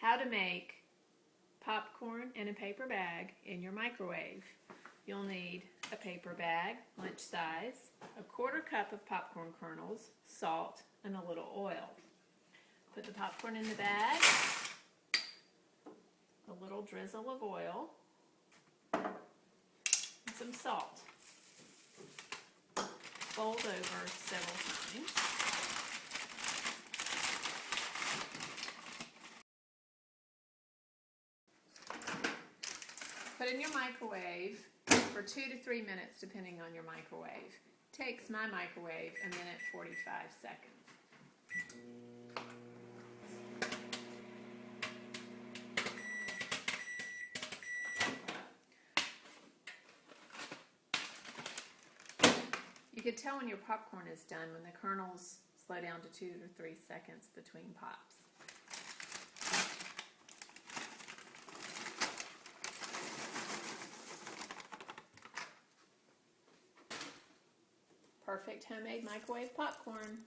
How to make popcorn in a paper bag in your microwave. You'll need a paper bag, lunch size, a 1/4 cup of popcorn kernels, salt, and a little oil. Put the popcorn in the bag, a little drizzle of oil, and some salt. Fold over several times. Put in your microwave for 2 to 3 minutes, depending on your microwave. Takes my microwave 1 minute 45 seconds. You can tell when your popcorn is done when the kernels slow down to 2 to 3 seconds between pops. Perfect homemade microwave popcorn.